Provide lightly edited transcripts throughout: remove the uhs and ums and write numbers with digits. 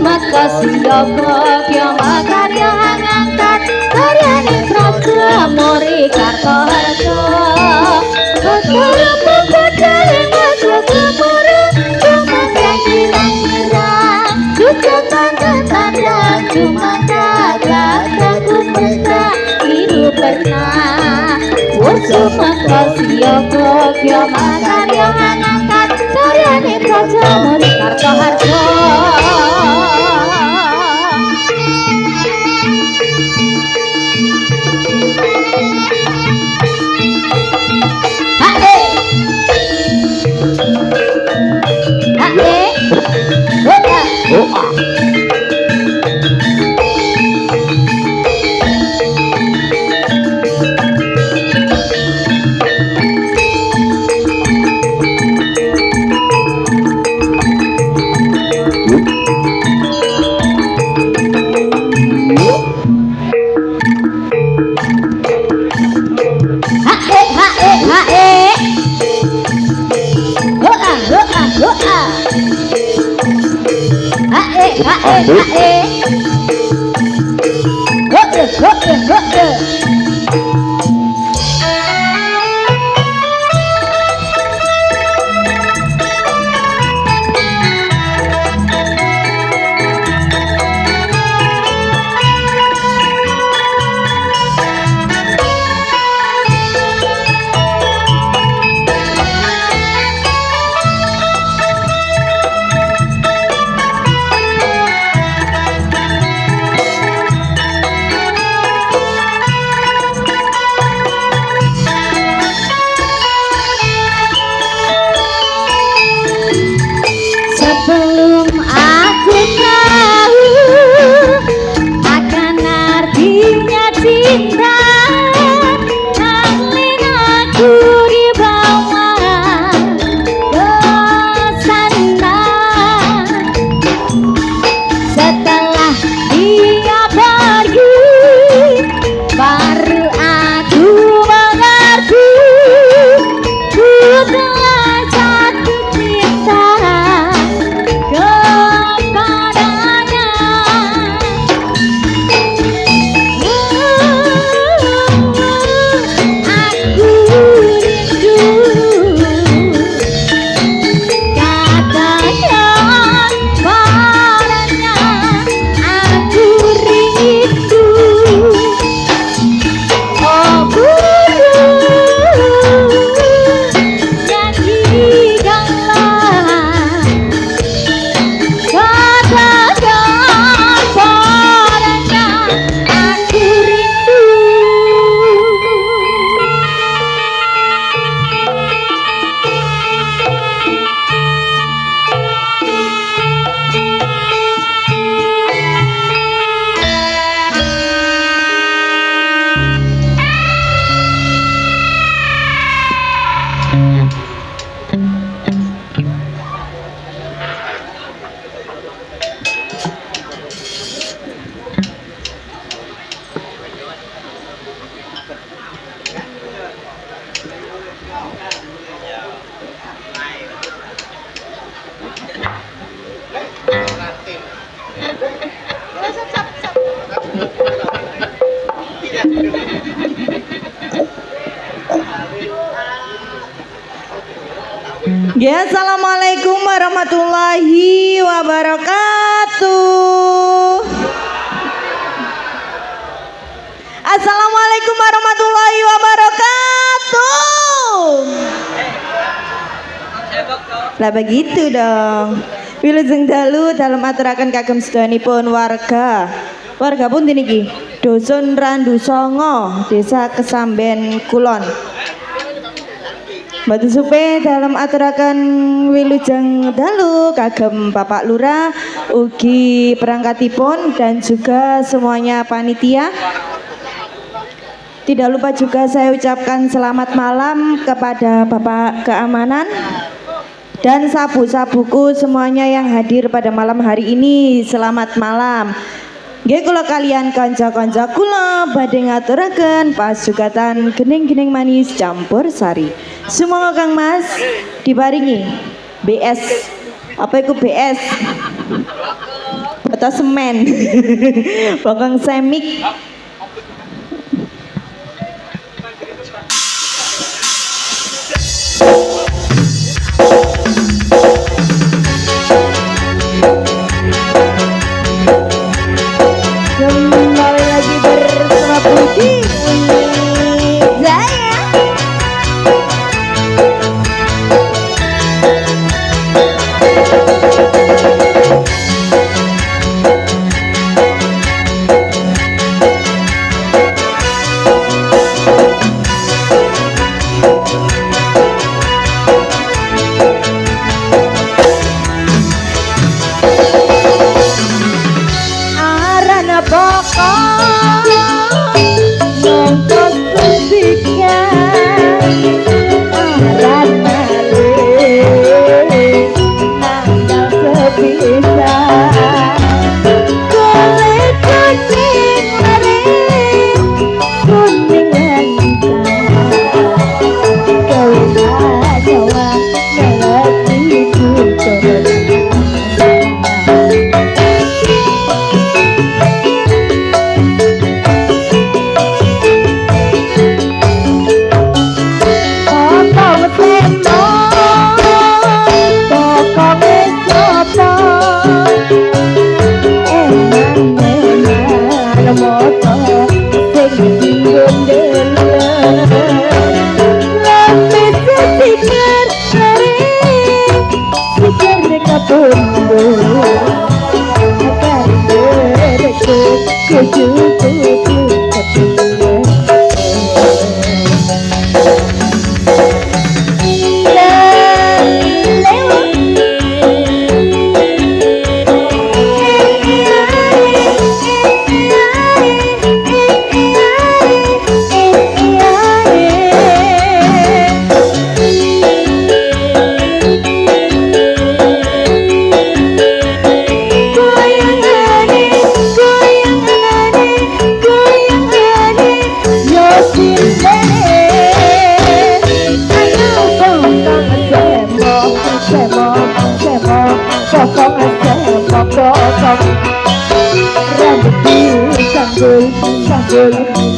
Makasih yoga kya makarya ngangkat karyane praja mori Kartoharjo Kotoro pembodale majo kemoro cuma kirang-kirang juga tanda-tanda cuma kata-kata mereka hidup pernah makasih yoga kya makarya ngangkat karyane praja mori Kartoharjo Ya, assalamualaikum warahmatullahi wabarakatuh. Assalamualaikum warahmatullahi wabarakatuh. Lah begitu dong. Wilujeng dalu dalam aturaken kagem sedayanipun warga. Warga pun niki Dusun Randu Songo, Desa Kesamben Kulon. Mbatu supe dalam aturaken wilujeng dalu kagem Bapak Lurah ugi perangkatipun dan juga semuanya panitia. Tidak lupa juga saya ucapkan selamat malam kepada Bapak Keamanan dan sabu-sabuku semuanya yang hadir pada malam hari ini. Selamat malam. Nggih kula kalian kanca-kanca kula badhe ngaturaken pasugatan gening-gening manis campur sari. Sumoga Kang Mas diparingi BS. Apa itu BS? Bata semen. Bokong semik. Kembali lagi bersama Puji Jaya. Arana pokok nongkos sepikan arana le nanggal sepisan kulit kuning lari kuning lancang kau jawa melati kucur.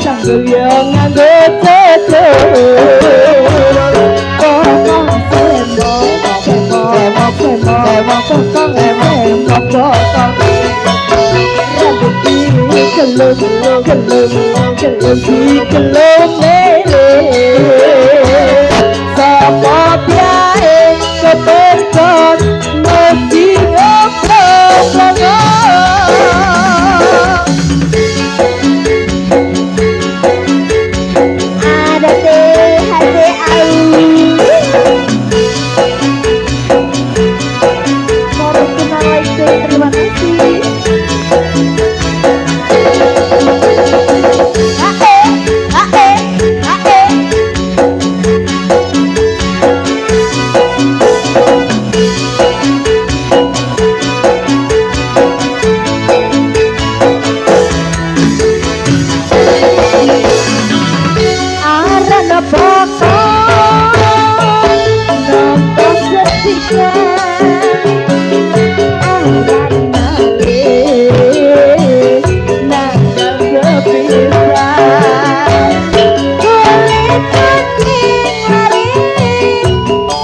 Sanggul yang nganggo cece kokong semok kokong gelung lele sapa piye kepercon mesti opo terima kasih.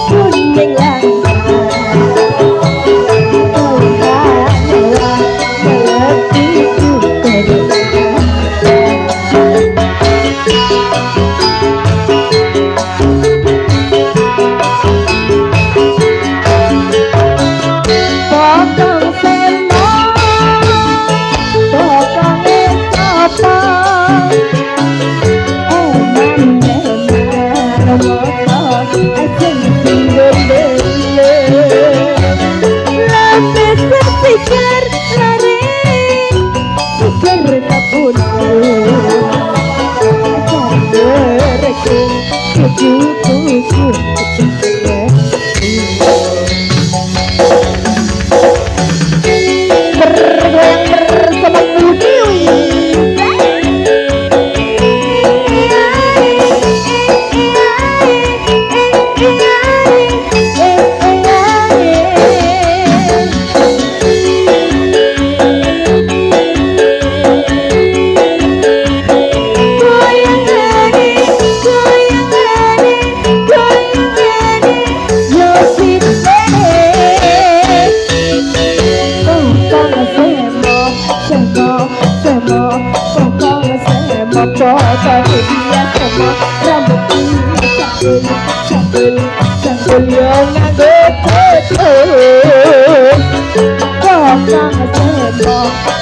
Kuning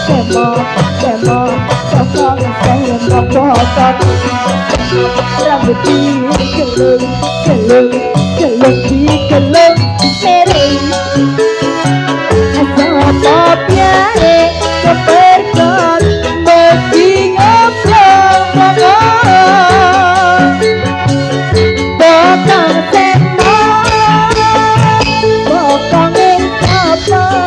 semok semok bokong semok bokong rambut digelung gelung gelung digelung sering sopo piye kepergok mesti ngobrol bokong semok bokong ing sapa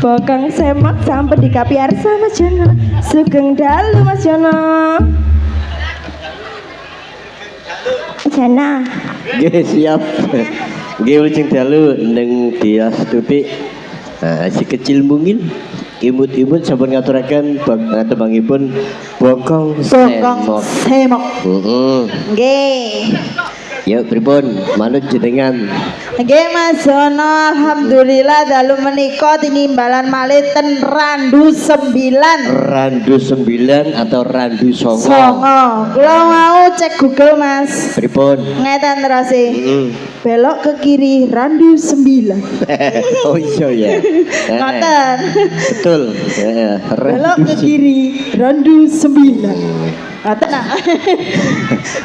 Bokong semak sampai di kapiarsa Mas Jono. Sugeng dalu Mas Jono. Jana. Nggih siap. Nggih wilujeng dalu ning Dias Tutik. Si kecil mungil imut-imut sampun ngaturaken tembangipun bokong Bokong semok. Heeh. Nggih. Yuk pripun manut jenengan? Nggih Mas Jono, alhamdulillah dalu menika tinimbalan malih ten Randu 9. Randu 9 atau Randu 9? Songo. Kula mau cek Google Mas. Pripun? Ngeten terus e. Heeh. Belok ke kiri Randu 9. Oh iya ya. Ngoten. Betul. Heeh. Belok ke kiri Randu 9. Ngoten nah.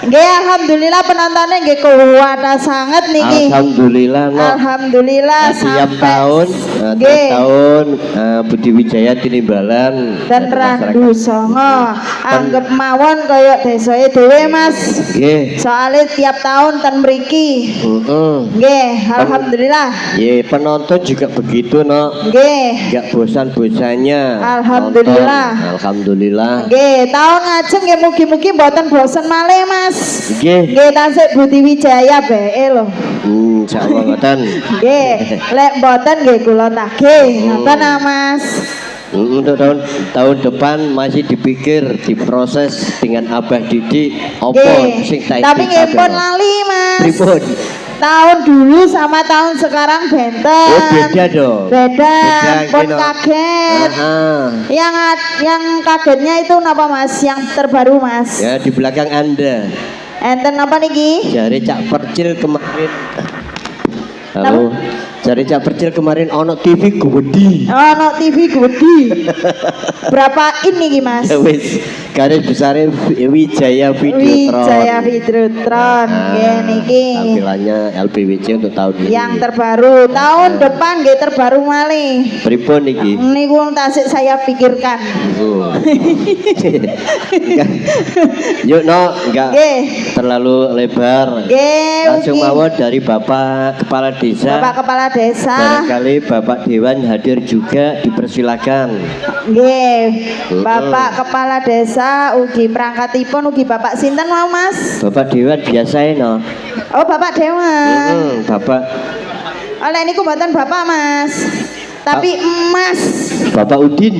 Nggih alhamdulillah penontonnya nggih kuwata sanget niki. Alhamdulillah no. Alhamdulillah Tiap sampai tahun nggih. tahun Budi Wijaya tinimbalan Dan Randu Songo anggap mawon kaya desae dhewe Mas. Nggih. Soalnya tiap tahun ten mriki. Heeh. Nggih, alhamdulillah. Ye penonton juga begitu no. Nggih. Enggak bosan-bosannya. Alhamdulillah. Nonton. Alhamdulillah. Nggih, tahun ngajeng nggih mugi-mugi mboten bosen malih Mas. Nggih. Nggih tasik Budi Wijaya bae lho. Insyaallah ngoten. Nggih, lek mboten nggih kula tagih. Ngoten ah, Mas. Untuk tahun depan masih dipikir diproses dengan Abah Didi opo Nggih. sing tak Tapi nggih pun lali Mas. Pripun? Tahun dulu sama tahun sekarang benten. Oh beda dong. Beda, pun gitu. kaget. Yang kagetnya itu apa Mas? Yang terbaru Mas? Ya di belakang Anda. Enten apa niki? Jari Cak Percil kemarin. Halo. Jari Cak Percil kemarin ono TV gede. Oh, no TV gede. Berapa ini niki Mas? Ya wis, garis besar Wijaya Videotron. Wijaya Videotron. Nggih niki. Tampilannya LPWC untuk tahun ini. Yang terbaru tahun depan nggih terbaru malih. Pripun iki? Niku tasik saya pikirkan. Oh. Yuk no, enggak Nggih. terlalu lebar. Nggih. Langsung ugi. mawon dari Bapak Kepala Desa. Bapak Kepala Desa. Barangkali Bapak Dewan hadir juga, dipersilakan. Nggih. Bapak Kepala Desa ugi perangkatipun ugi Bapak sinten mau Mas? Bapak Dewan biasa no. Oh, Bapak Dewan. Bapak Oleh niku mboten Bapak Mas. Tapi Emas. Bapak Udin.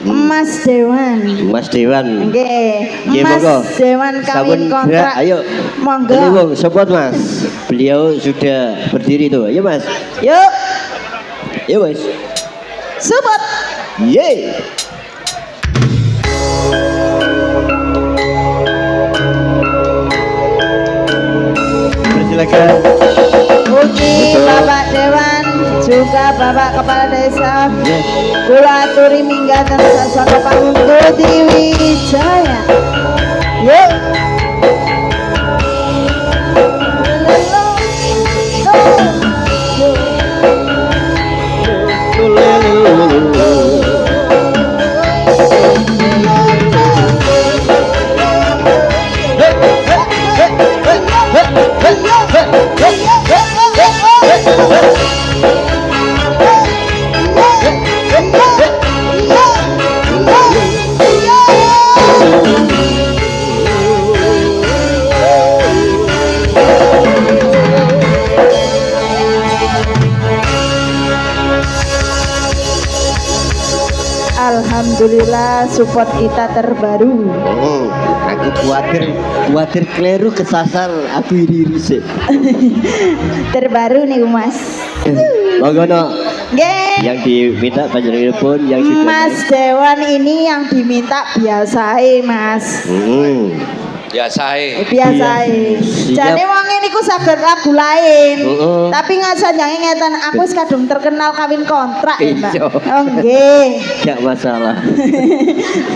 Emas Dewan. Mas Dewan. Nggih. Nggih, Emas monggo. Dewan kawin Sampun kontrak. gerak, ayo. Monggo. Ini wong support Mas. Beliau sudah berdiri tuh. Ayo Mas. Yuk, Ayo Mas. support. Yeay. Persilakan. Ugi Betul. Bapak Dewan juga Bapak Kepala Desa. Yes. Kula aturi minggah ten sasana panggung Budi Wijaya. Yuk. Alhamdulillah support kita terbaru. Aku khawatir keliru kesasar. Aku iri sih. Terbaru nih Mas. Monggo no. Nggih. Yang diminta panjenenganipun yang sudah Mas Dewan ini yang diminta biasae Mas. Biasae. Biasae. Jane wong niku saged lagu lain. Tapi ngasanjange ngeten aku wis kadung terkenal kawin kontrak ya, Mbak. Iya. Oh nggih. Gak masalah.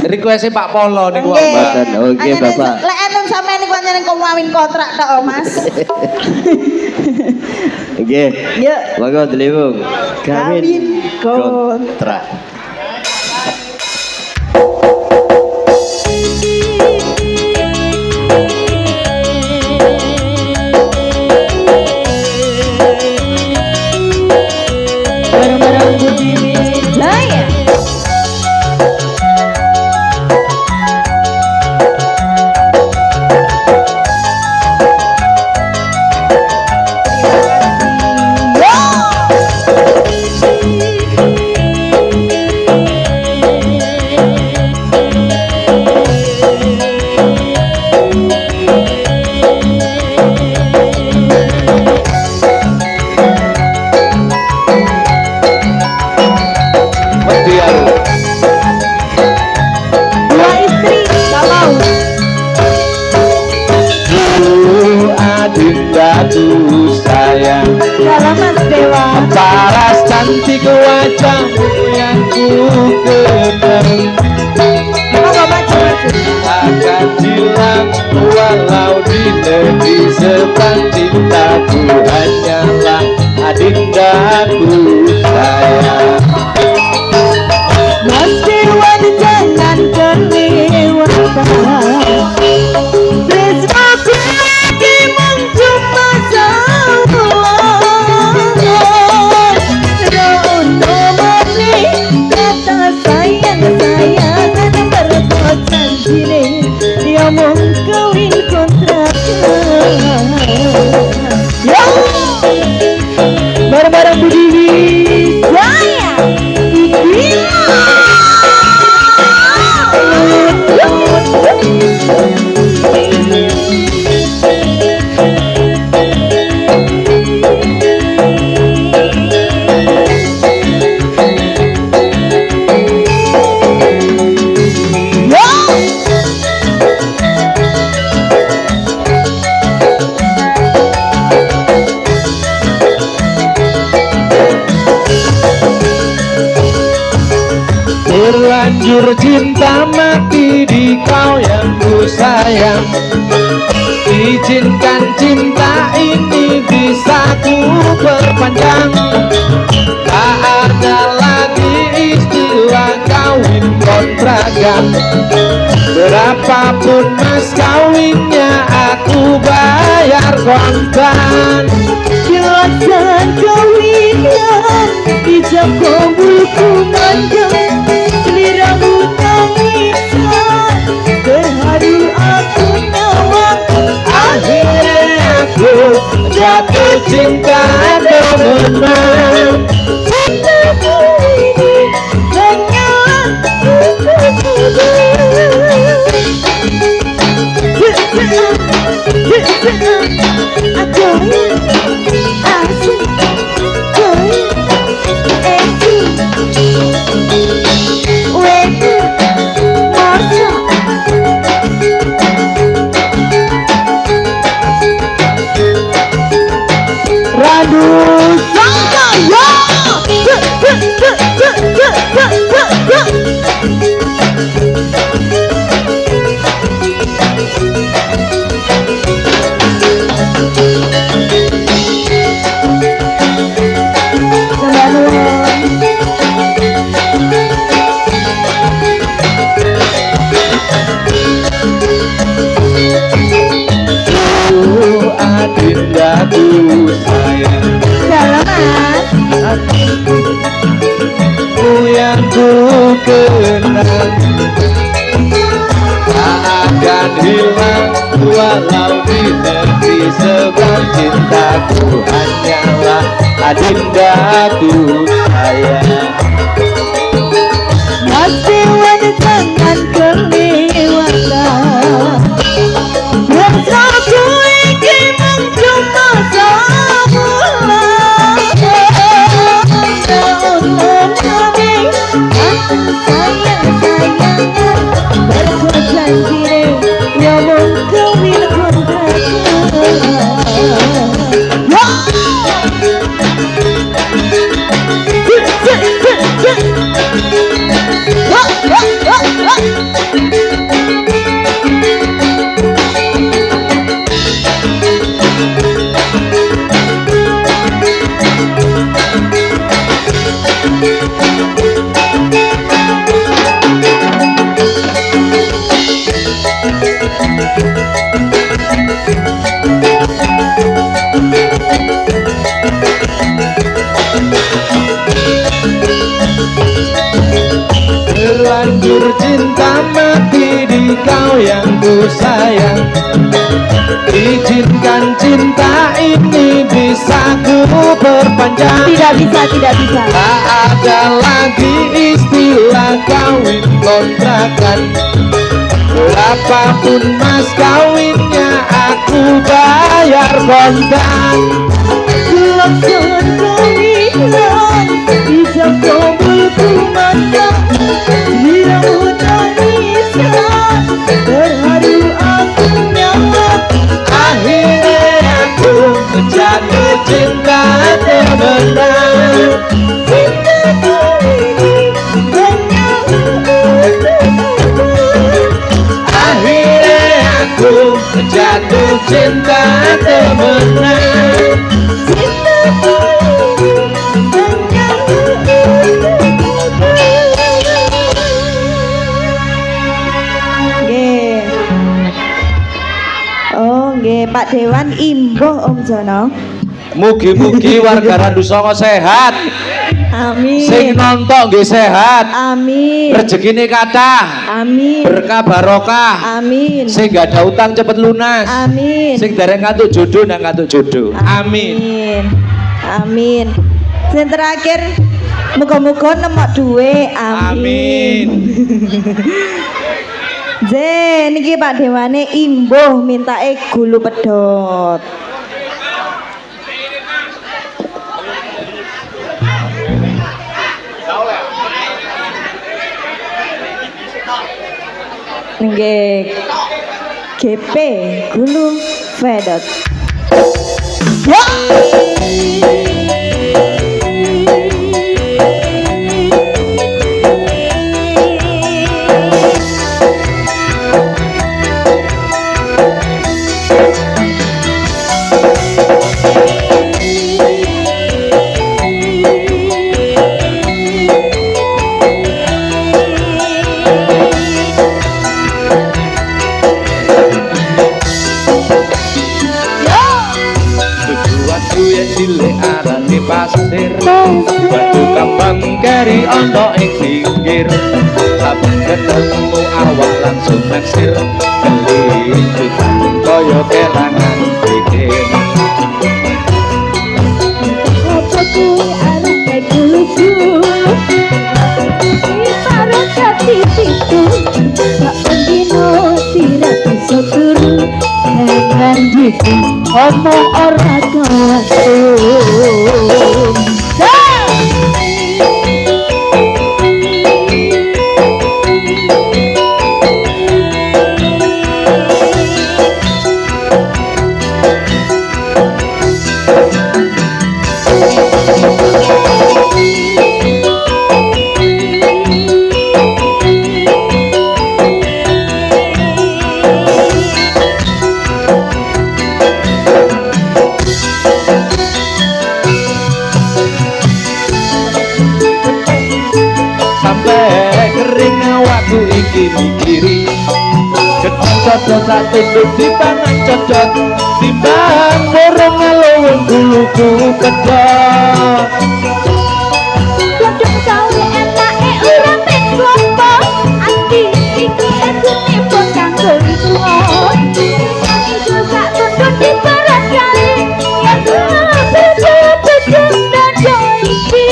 Request Pak Polo niku Nggih. Mboten. Oke, Bapak. Lek enten sampeyan niku pancen kawin kontrak tok, Mas. Oke. Yuk. Monggo Delewung. Kawin kontrak. Bareng-bareng Budi Wijaya. Dua istri kalau Adindaku sayang, dalam Mas Dewa. paras cantik wajahmu yang ku kenal, Monggo maju-maju. akan hilang walau di negeri seberang. Cintaku hanyalah adindaku sayang. Mas Dewa jangan kelewatan. Tresnaku iki mung cuma sawan. Rono mene kata sayang-sayangan berkocan sini. Dia mung kawin kontrak. Yo! Bareng-bareng Budi Wijaya. Terlanjur cinta mati di kau yang ku sayang. Izinkan cinta ini bisa ku perpanjang. Tak ada lagi istilah kawin kontrakan. Berapapun mas kawinnya aku bayar kontan. Jelasan kawinan ijab kabul kumandang. Seliramu tangisan terharu aku nawang. Akhirnya aku jatuh cinta teman. Cintaku ini hanyalah Adindaku sayang, Selamat. ku yang ku kenal tak akan hilang walau di negeri seberang. Cintaku hanyalah adindaku sayang. pasti wadah jangan kelewatan. Yang satu iki mung cuma semula. Sayang-sayangan berjanji nyomong kawin Terlanjur cinta mati di kau yang ku sayang. Izinkan cinta ini bisa ku perpanjang. Tidak bisa, tidak bisa. Tak ada lagi istilah kawin kontrakan. Berapapun mas kawinnya aku bayar kontan. Laksanakan kawinan bisa kumpul kumandang. Dia menangiskan terharu aku nyaman. Akhirnya aku jatuh cinta terbenam. Cintaku ini hanya untukmu. Akhirnya aku jatuh cinta terbenam. Cintaku ini hanya untukmu. Nggih. Oh, nggih Pak Dewan imbuh Om Jono. Mugi-mugi warga Randu Songo sehat. Amin. Sing nonton nggih sehat. Amin. Rezekine kathah. Amin. Berkah barokah. Amin. Sing gak ada utang cepet lunas. Amin. Sing dereng ngantuk jodoh nang ngantuk jodoh. Amin. Amin. Sing terakhir muga-muga nemok duwe. Amin. Je, niki Pak Dewane imbuh mintake gulu pedhot. Nggih. GP gulu pedhot. Ya. Cilik arane pasir, batu kambang keri ono ing pinggir. Saben ketemu awak langsung naksir, kelincutan kaya kelangan pikir. Apa kuwi arep guluku? Taruh hati situ, tak pendino tidak bisa turu. Jangan gitu, omong ora kawasun. iki mikiri kecocok sak tunduk dipangan cocok timbang borong ngalowong buluku kedok Godhong sawi enake ora menggopo ati iki edune pun kanggo tuwa iku sak tunduk diparan kali yen bejo-bejo ndodo iki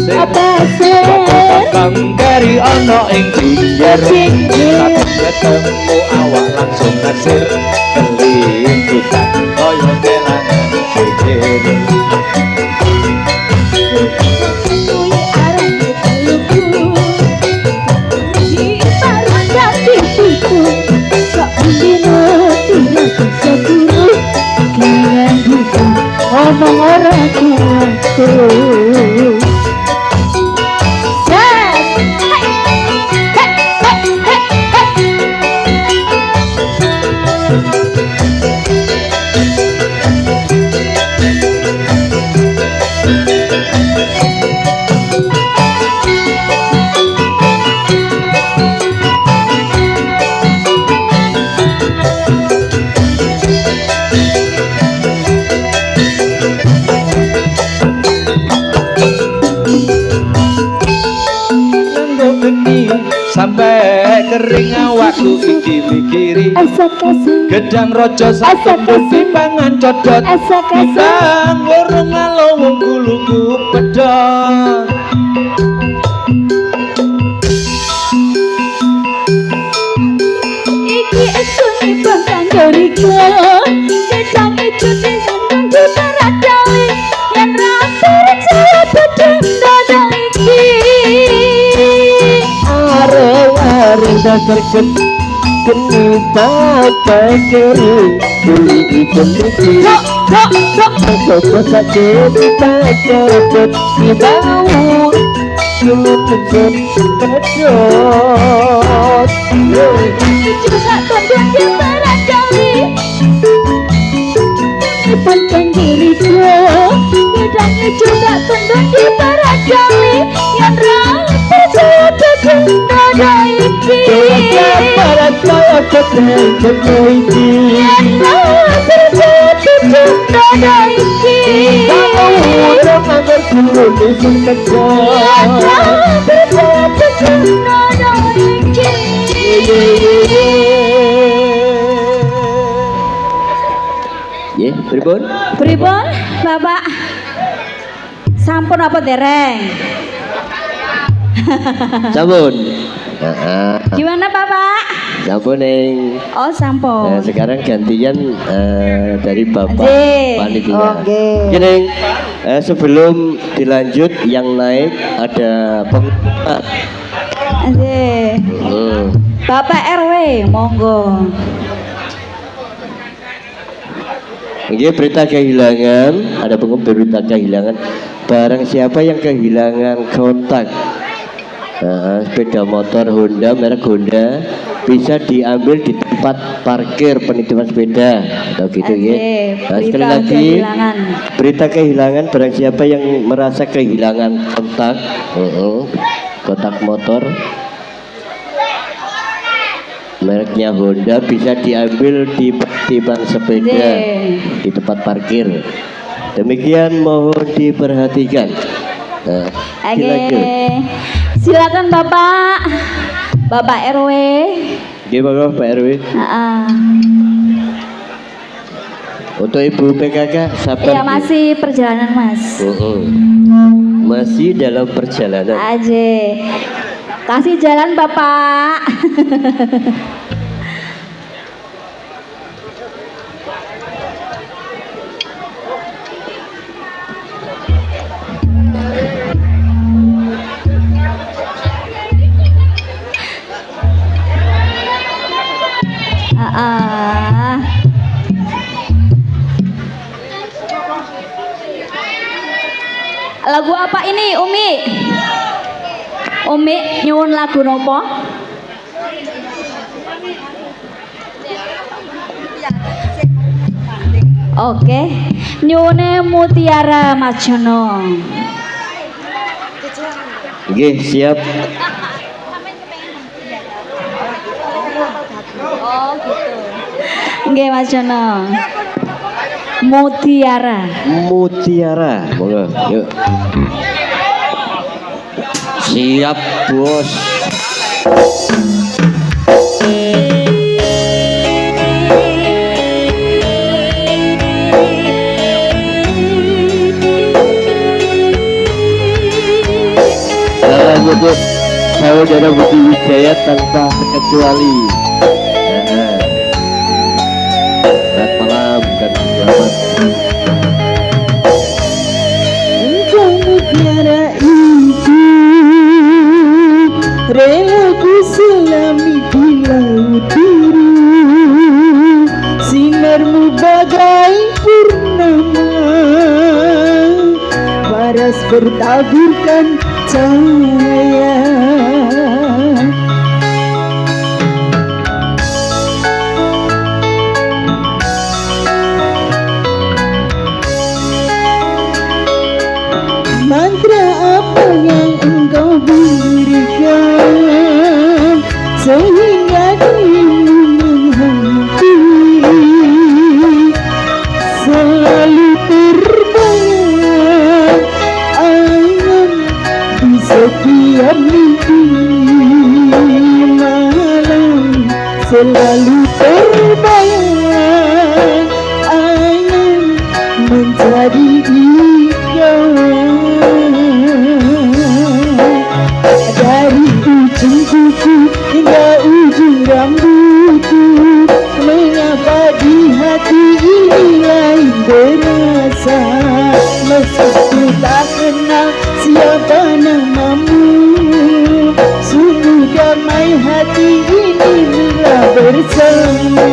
pasir pasir. Kakang keri ono ing pinggir Pinggir. Tapi ketemu awak langsung nasir Kelintutan koyo kelangan pikir Kuwi arep dipeluku. Di parang jati piku. Kok dino tidak bisa guru. Jangan bisa ngomong orang tuaku. Nanggo geni sampai kering awakku iki mikiri Asik-asik. Gedang rojo satembu dipangan codot Asik-asik. Ditang loro ngalowong guluku pedot Iki esune bangkang doriko. Gedang itu disandung di paradali. Yen rapir jawa bedeng dodo iki. Areng-areng dasar geni sampai kering Buli ikan iki Sopo saja dipacet di bawah Nyelutut pedot Ijo sak tondong di paradali. Bangkang doriko. Gedang ijo sak tondong di paradali. Yen rapir jawa bedeng dodo iki. Para saya ketemu iki Orang agar dulu Ya, pripun? Pripun, Bapak? Sampun apa dereng? Sampun. Heeh. Gimana, Bapak? Sampun ning. Oh, sampun. Nah, sekarang gantian dari Bapak Aje. panitia. Oke. Gini, sebelum dilanjut yang naik ada pengumuman. Aje. Bapak RW, monggo. Ini berita kehilangan, ada pengumuman berita kehilangan. Barang siapa yang kehilangan kontak sepeda motor Honda, merek Honda, bisa diambil di tempat parkir penitipan sepeda atau gitu ya. Nah, sekali berita lagi kehilangan. berita kehilangan, barang siapa yang merasa kehilangan kontak kontak motor mereknya Honda, bisa diambil di penitipan sepeda di tempat parkir. Demikian mohon diperhatikan. Nah, dilanjut. Silakan Bapak. Bapak RW. Gimana Pak RW? Untuk Ibu PKK sabar. Iya, masih perjalanan, Mas. Masih dalam perjalanan. Aje. Kasih jalan, Bapak. Lagu apa ini, Umi? Umi nyuwun lagu nopo? Oke, nyuwune Mutiara Mas Jono. Oke, siap. Oh, gitu. Nggih, Mas Jono. Mutiara. Mutiara, monggo, yuk. Siap, Bos. untuk saudara Budi Wijaya tanpa terkecuali. Selamat malam dan selamat. Engkau mutiara itu rela ku selami di laut biru, sinarmu bagai purnama, paras bertaburkan cahaya. Mantra apa yang engkau berikan sehingga dirimu menghantui, selalu terbayang angan di setiap mimpi malam, selalu terbayang angan menjadi ikan. Dari ujung kuku hingga ujung rambutku, mengapa di hati ini lain berasa, meski ku tak kenal siapa namamu. Sungguh damai hati ini bila bersama.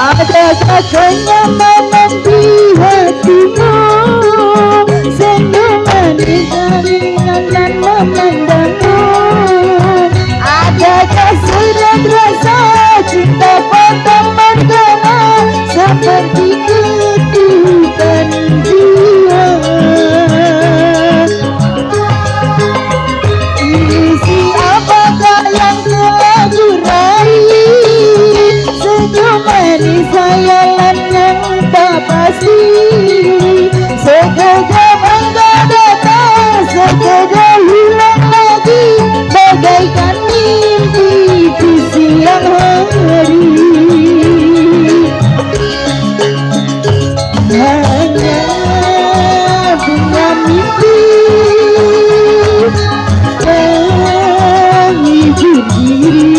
Adakah kenyamanan di hatimu, senyuman di saringan dan memandangmu? Adakah surat rasa cinta pertama-tama seperti ketukan jiwa? Isi apakah yang telah kurai, senyum manis hayalan yang tak pasti, sekejap engkau datang, sekejap hilang lagi, bagaikan mimpi di siang hari. Hanya bunga mimpi menghibur diri.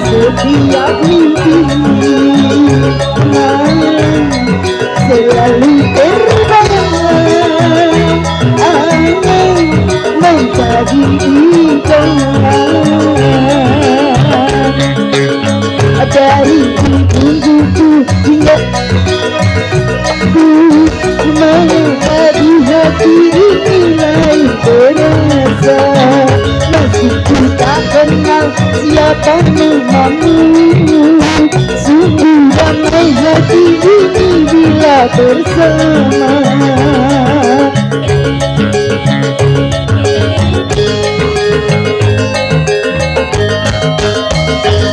Setiap mimpi malam selalu terbayang angan menjadi ikan. Dari punggungku hingga ku, mengapa di hati ini lain berasa, meski ku tak kenal siapa namamu. Sungguh damai hati ini bila bersama.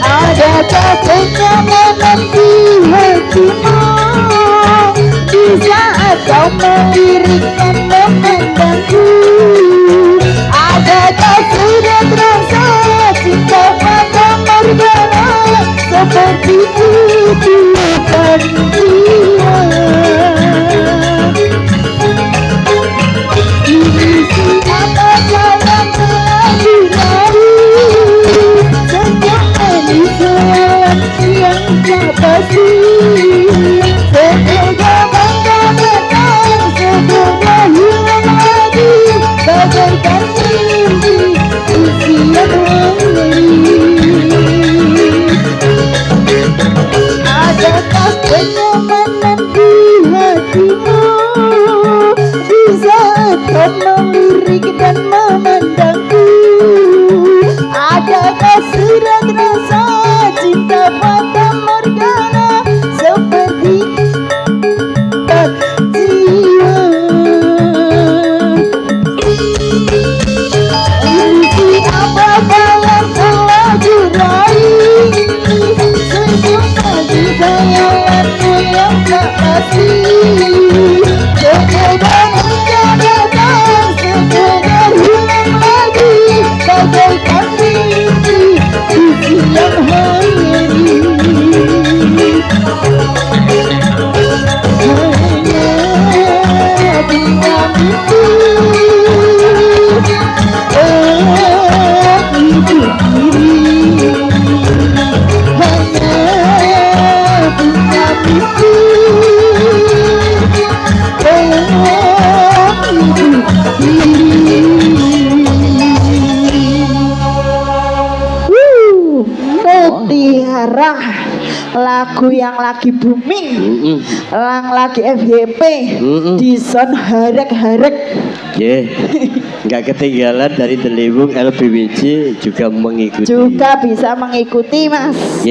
Adakah kenyamanan di hatimu di saat kau melirikkan memandangku? Adakah sudah terasa cinta pada morgana seperti itu bukan jiwa? Mutiara, lagu yang lagi booming, yang lagi FYP, Dison harek-harek. Nggak ketinggalan dari Delibung LBWJ juga mengikuti. Juga bisa mengikuti mas.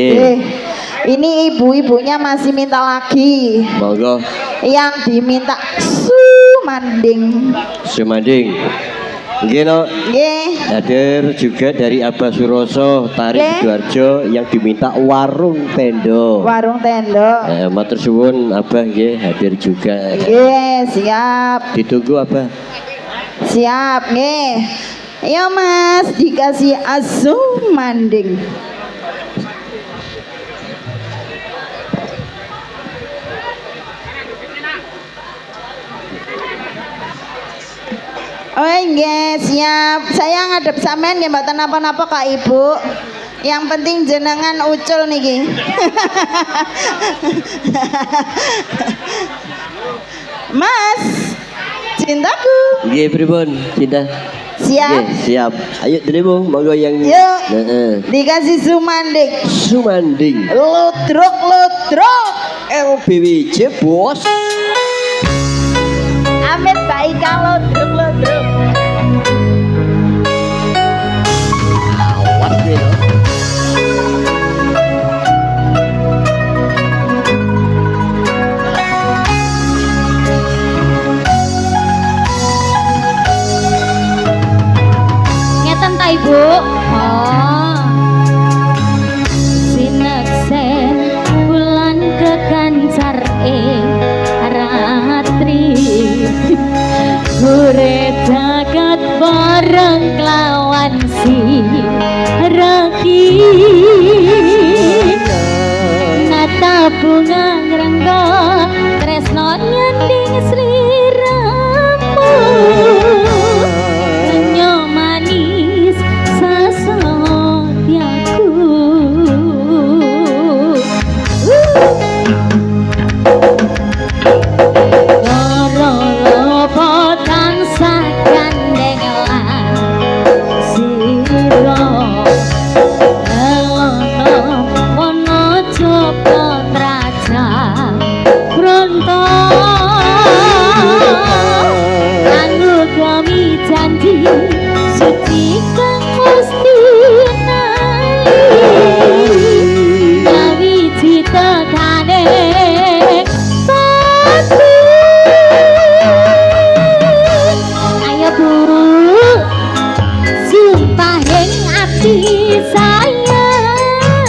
Ini ibu-ibunya masih minta lagi. Monggo. Yang diminta Sumanding. Sumanding. Gino. Hadir juga dari Abah Suroso Tarik Sidoarjo yang diminta warung tendo. Warung tendo. Matur suwun Abah nggih hadir juga. Siap. Ditunggu Abah. Siap nggih. Ayo mas dikasih Sumanding. Oh yes, siap. Saya ngadep sampean nggih mboten napa-napa Kak Ibu. Yang penting jenengan ucul niki. Mas, cintaku. Nggih pripun, Cinta? Siap. Siap. Ayo Delibung, monggo yang yuk. Dikasih Sumanding. Sumanding. Ludruk. LBWJ bos. Amit baik kalau ludruk. Awat nih loh. Ngeten ta Ibu? Oh. Sineksen bulan kekancar ratri. Urip jagat bareng kelawan si raki. Nata bunga ngrengga tresno nyanding sliramu. Renyo manis sasotyaku. Suci kang Gusti nali gawi citekane pati. Ayo buru sumpahing ati sayang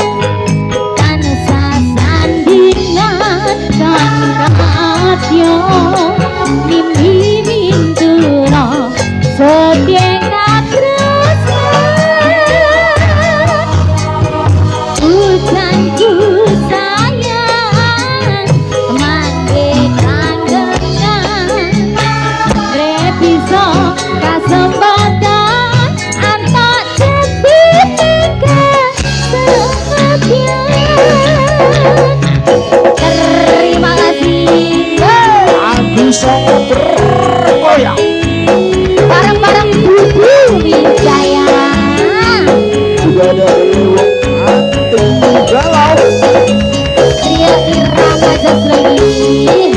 tansah sandingan kang kadya mimpi minturo setia bareng-bareng Bubu Wijaya. Juga ada lewat anting galau. Ria Irama Jasregi.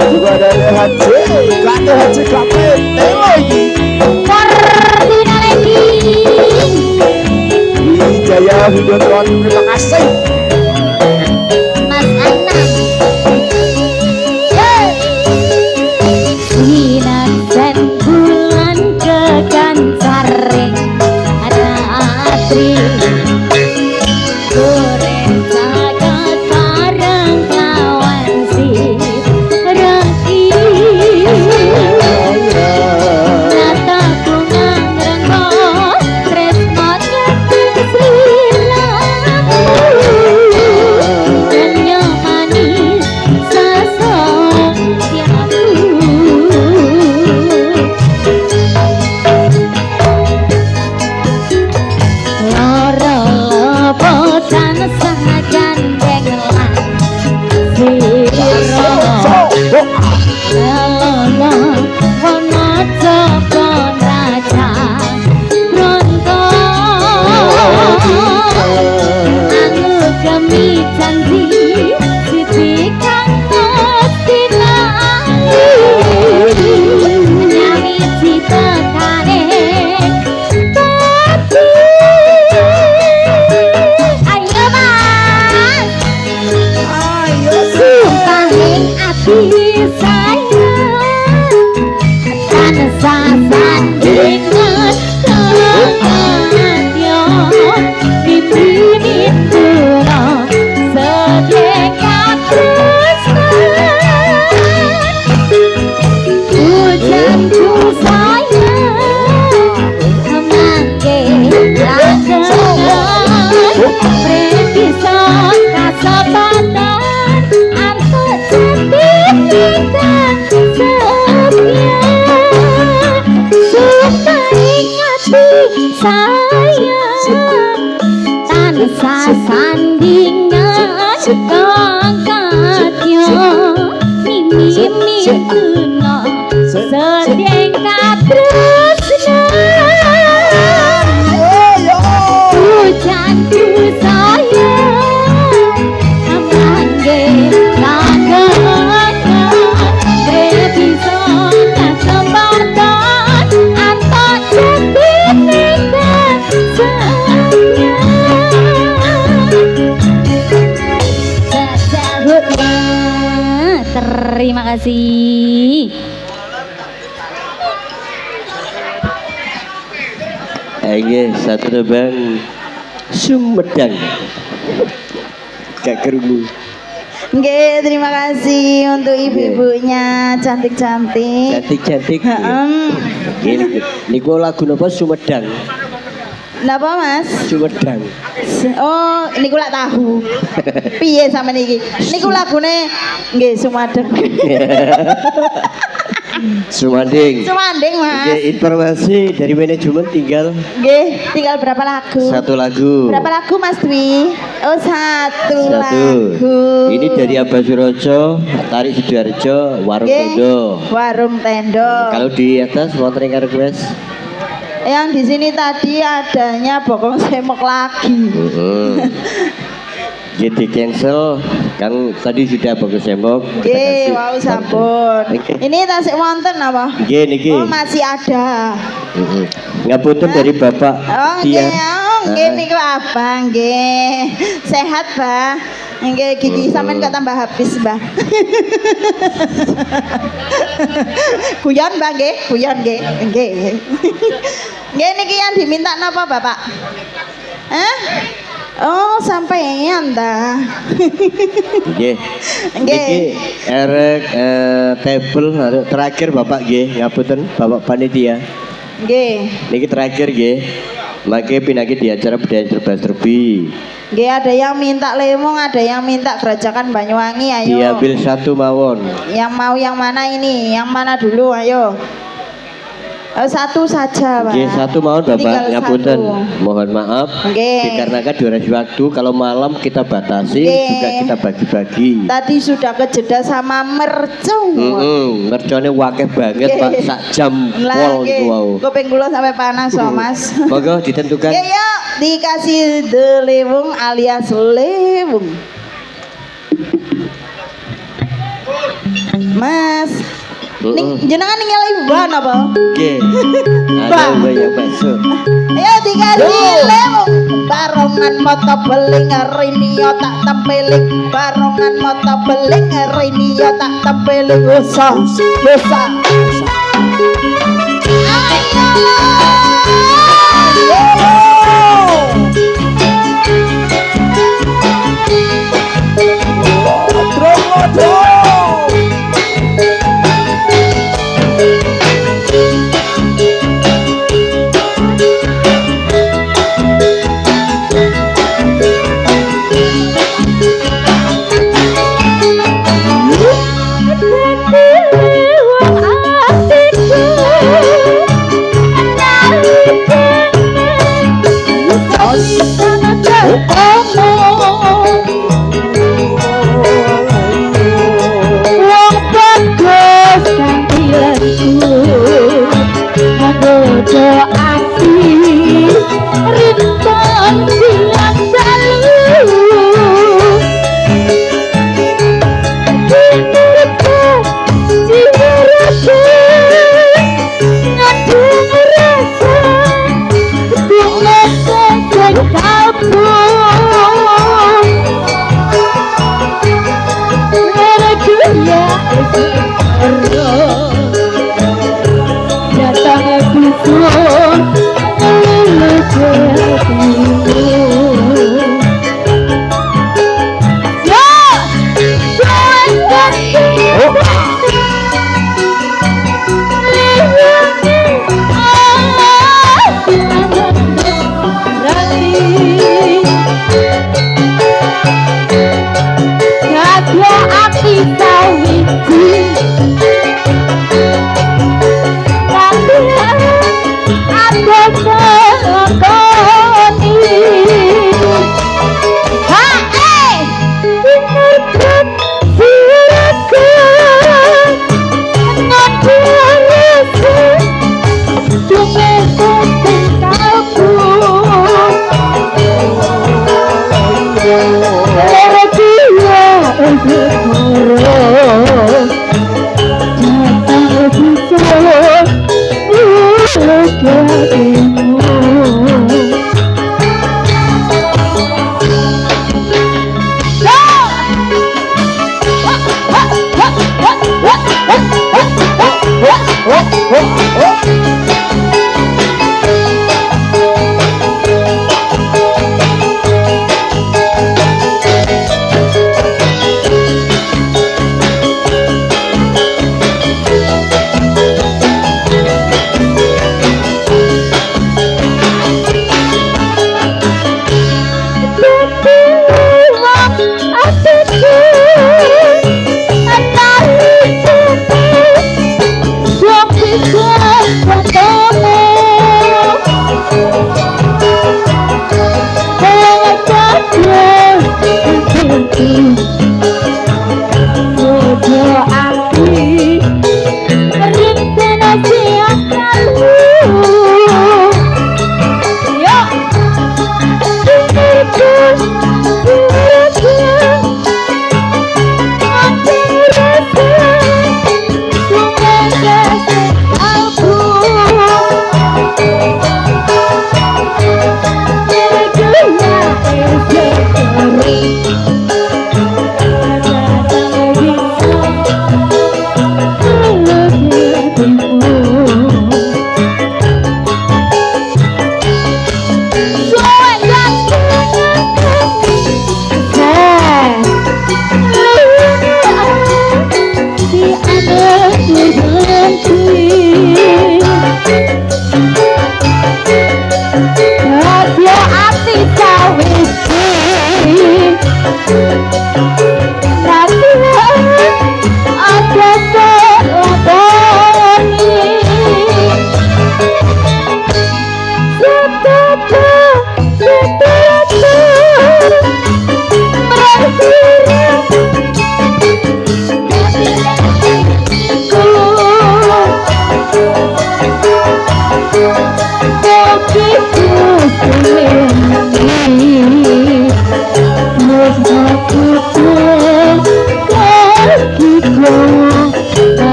Juga ada HC KP Telogi. Ferdina Legi. Wijaya Hidotron, terima kasih. Mas Anam. Sinaksen bulan kekancaring ratri. Goreng jagat bareng kawan si raki. Nata bunga ngrenggo tresno nyeting sliramu. sasandingan kaya dipini tuna sedekat tresnan hujanku sayang mangke langengan predisa kasabatan antuk jadikan setia suka ingati sayang tansah sandingan kakatnya mimi tuna sedengkat tresnan hujanku sayang mangke langengan bisa kesempatan antar jadikan setia. Terima kasih. Ayo satu tebang Sumedang. Gak kerungu. Nggih, terima kasih untuk ibu-ibunya cantik-cantik. Cantik-cantik. Heeh. Niku lagu napa Sumedang? Napa Mas? Sumedang. Oh, niku lak tahu. Piye sama niki? Niku lagune nggih Sumadeng. Sumanding. Sumanding, Mas. Oke, informasi dari manajemen tinggal Nggih, tinggal berapa lagu? satu lagu. Berapa lagu Mas Dwi? Oh, satu Satu. lagu. Ini dari Abah Surojo, Tarik Sidoarjo, Warung Nggih, Tendo. Warung Tendo. Kalau di atas wonten ingkang request. Yang di sini tadi adanya Bokong Semok lagi. Jadi cancel kan tadi sudah bagus sembok. Nggih, wau sampun. Ini tasik wonten apa? Nggih niki. Oh, masih ada. Ngapunten dari Bapak Oh, Tia. nggih, oh, nggih niku Abang, nggih. Sehat, Mbah. Nggih, gigi sampean kok tambah habis, Mbah. Guyon, Mbah, nggih. Guyon, nggih. Nggih. Nggih niki yang diminta napa, Bapak? Hah? Oh, sampean ta. Nggih. Niki erek table terakhir Bapak nggih, ngapunten Bapak panitia. Nggih. Niki terakhir nggih. Mangke pinangki di acara budaya serba-serbi. Nggih, ada yang minta Lemong, ada yang minta Gerajakan Banyuwangi, ayo. Diambil satu mawon. Yang mau yang mana ini? Yang mana dulu, ayo. Satu saja, Pak. Nggih, satu mawon Bapak, Tinggal ngapunten. satu. Mohon maaf. Nggih. Dikarenakan durasi waktu, kalau malam kita batasi, Nggih. juga kita bagi-bagi. Tadi sudah kejeda sama mercon. Mercone wakeh banget Nggih. Pak, sak jam pol niku wau. Kuping kula sampai panas loh, Mas. Monggo ditentukan. Nggih, yuk dikasih delewung alias lewung. Mas, jenengan ningali ban apa? Nggih. Bang. Ada banyak bakso. Ayo dikasih lewung. Barongan moto beling rinio tak tempeling. Barongan moto beling rinio tak tempeling. Usah, usah.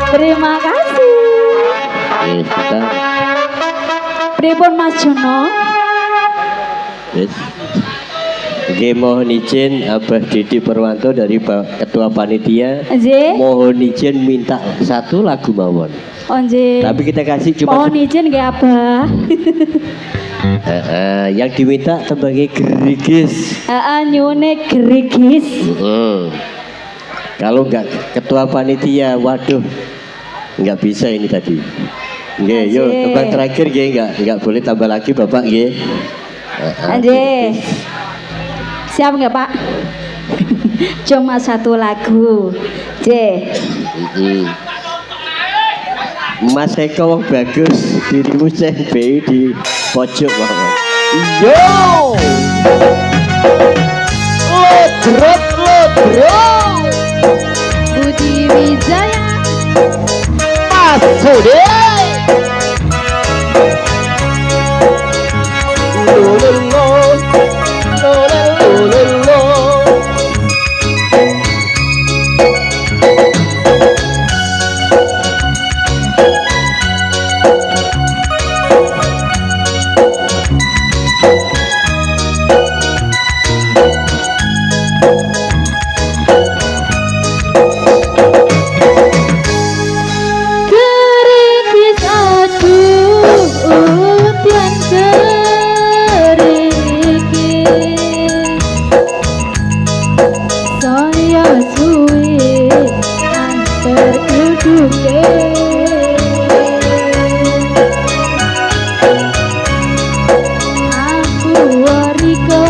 Terima kasih. Kita Pripun Mas Jono? yes. Oke, mohon izin Abah Didi Perwanto dari Ketua Panitia. Nggih. Mohon izin minta satu lagu mawon. Oh nggih. Tapi kita kasih cuma Mohon izin nggih Abah. yang diminta sebagai gerigis. Nyune gerigis. Kalau nggak ketua panitia, waduh, nggak bisa ini tadi. Nggih, yuk tebak terakhir nggih, nggak boleh tambah lagi Bapak nggih. Nggih. Siap nggak Pak? Cuma satu lagu. J. Mas Eko wong bagus, dirimu CBI di pojok mawon. Yo! Lodrot. Budi Wijaya. Mas Sude. Gerigis aduh tian gerigis. Saya suwe antar duduke. Aku wariko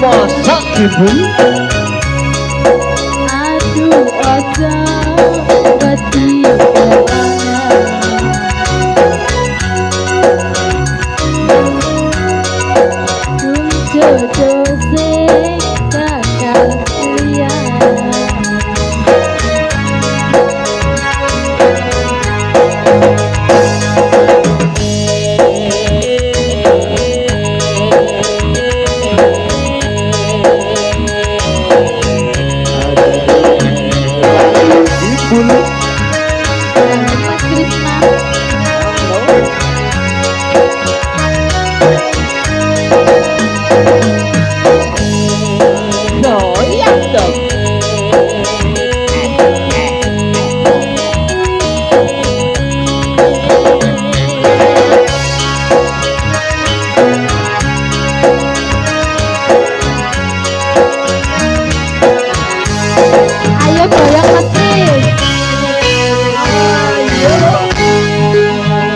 Masak ibu. aduh ojo wedi bojo sing bakal liya. Mas Krisna. Goyang dong. Ayo goyang Mas Kris.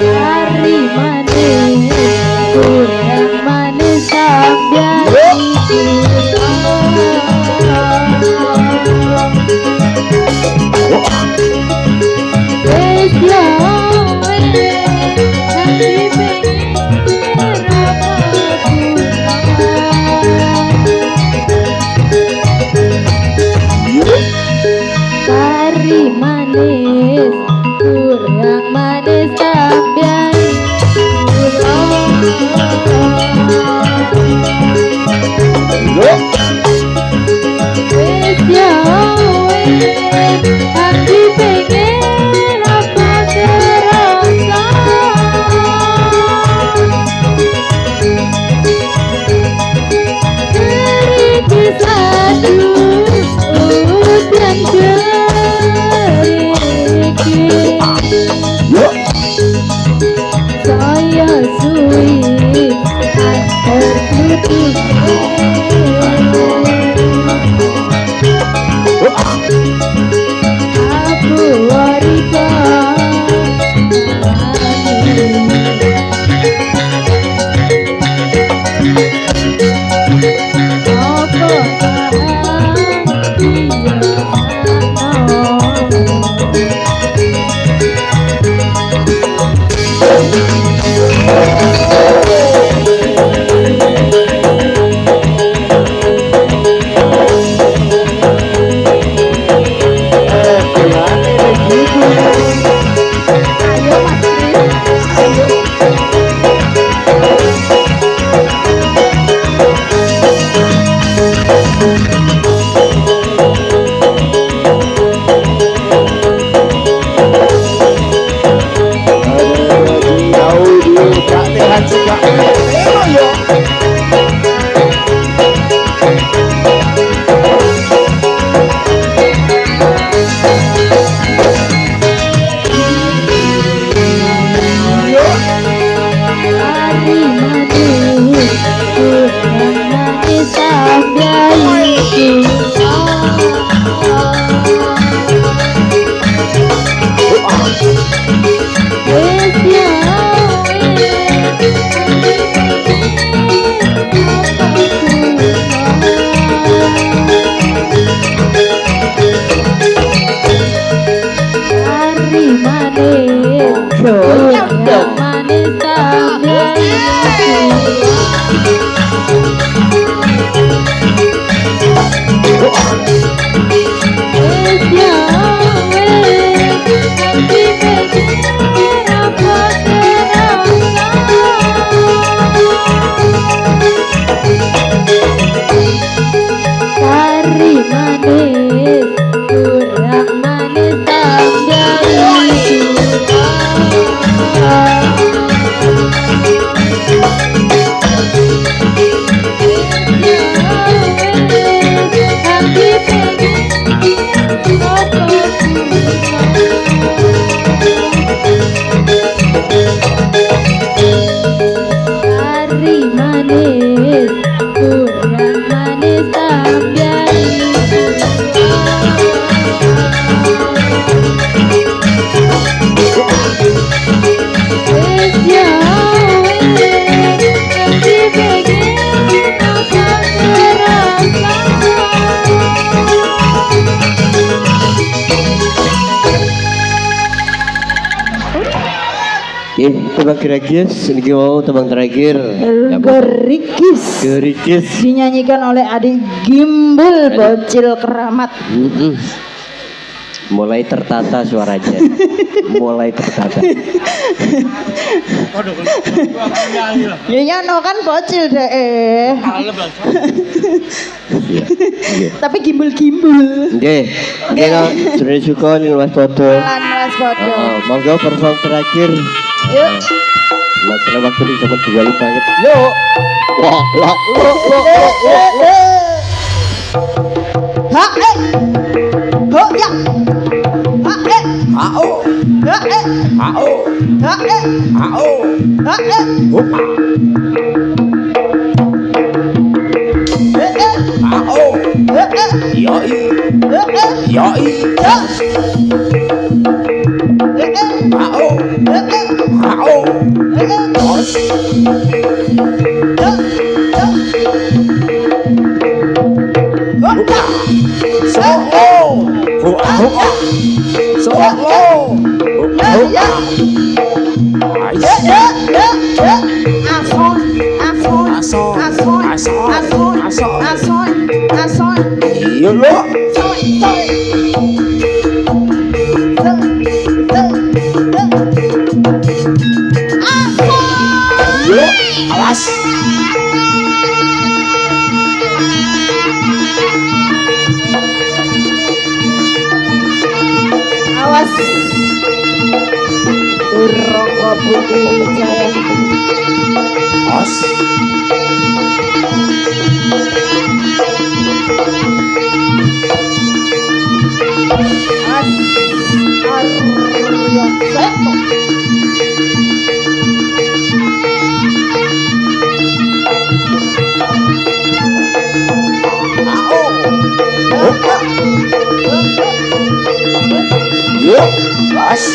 Hari manis, kurang manis sambian wes yo nanti pengen apa hari manis, kurang manis sambian wes yo nanti pengen apa terasa keripik satu udan keripik saya suwi tertutup aku warika apa ayo Mas Kris, ayo. Hari manis, kurang manis sambian wes yo hari manis, kurang manis sambian wes yo nanti pengen apa terasa hari manis, kurang manis hari manis, kurang manis Nggih, tebang geragis niki mau tebang terakhir. Gerikis Gerigis. dinyanyikan oleh adik Gimbul Bocil Keramat. Mulai tertata suaranya. Mulai tertata. Ya no kan bocil deh. Iya. Iya. Tapi gimbul-gimbul. Nggih. Nggih no, Jure Suko ning Mas Podo. Lan Mas Bodo. Monggo perform terakhir. Yuk. Masalah waktu ini sama dua banget. Yuk. Wah, lah. Ha ho ya. Ao. Ha Ao. ha Ao. ha Hupa. Ao. Yoi. Yoi. Ao. Ao. Os. Hupa. Solo. Hupa. Hupa. Solo. Hupa. Hupa. Ais. Iya lo. Yuk, awas. Awas. Rokok putih Wijaya. Os. Arya Seto. Yuk, os.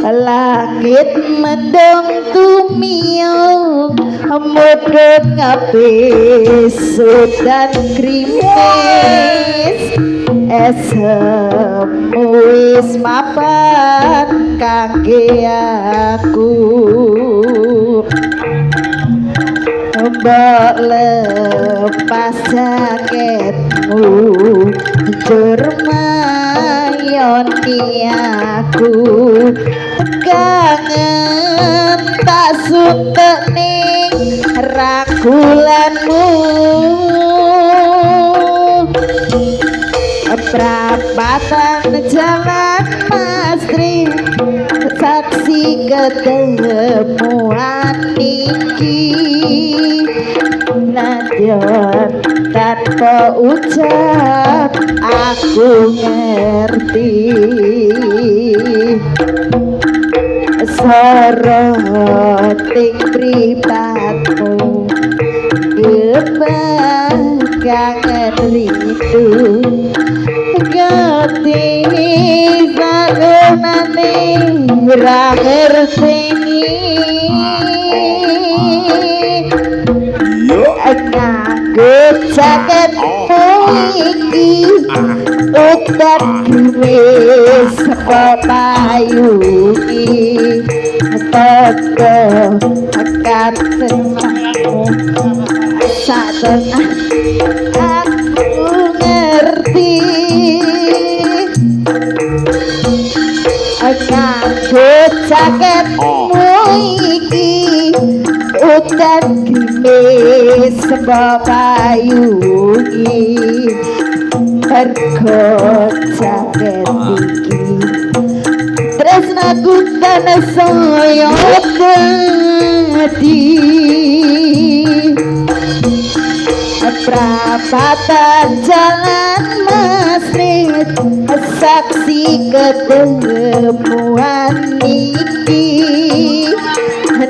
Langit mendung tumiuh mudut ngabis dan krimis esemu wis mapan kangge aku mbok lepas jaketmu jur mayoni aku kangen tak sutek ning ragulanmu perapatan jalan ketemuan iki nadyan tanpa ucap aku ngerti soroting pripatmu kebakangan rindu Gati sagunane ra ngerteni nganggo jaketmu iki udan wis papayu iki toko katengmu satengah aku ngerti nganggo jaketmu iki udan grimis papayu iki mergo jaket iki tresnaku tan saya dadi prapatan jalan masjid saksi ketemuan iki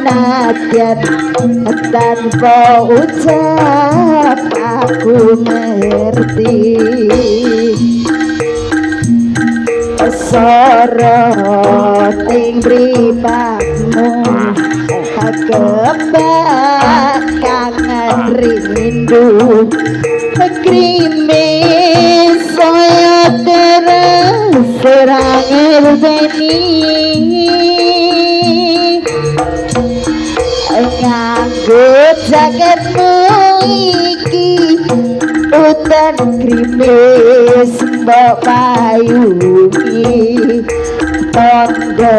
nadyan tanpa ucap aku ngerti soroting mripatmu kebakangan rindu krimis saya terus serang ngerteni nganggo jaketmu iki udan krimis mbok payungi tondo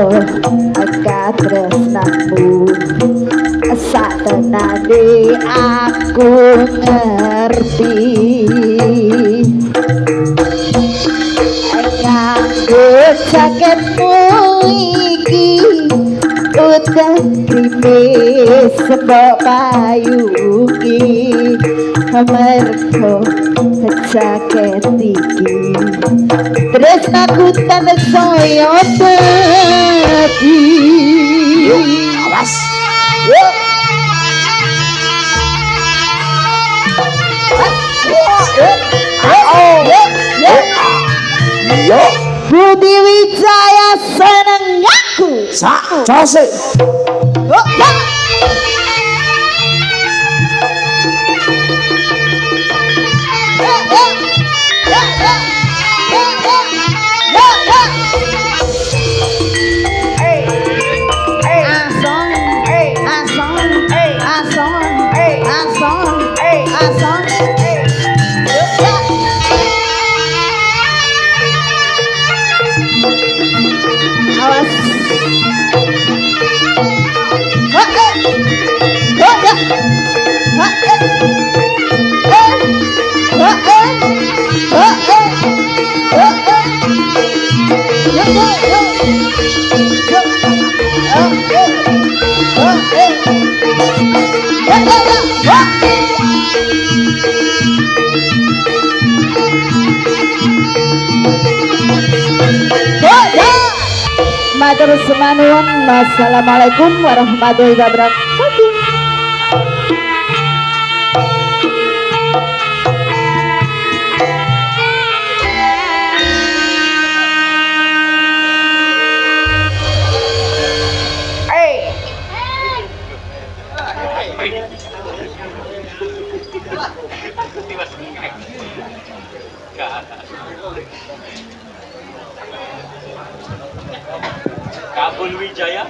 katresnamu satenane aku ngerti nganggo jaketmu iki udan krimis mbok payungi mergo jaket iki tresnaku tan saya dadi awas Budi Wijaya seneng aku sak jose Matur semanuwun. Wassalamualaikum warahmatullahi wabarakatuh. Kabul Wijaya.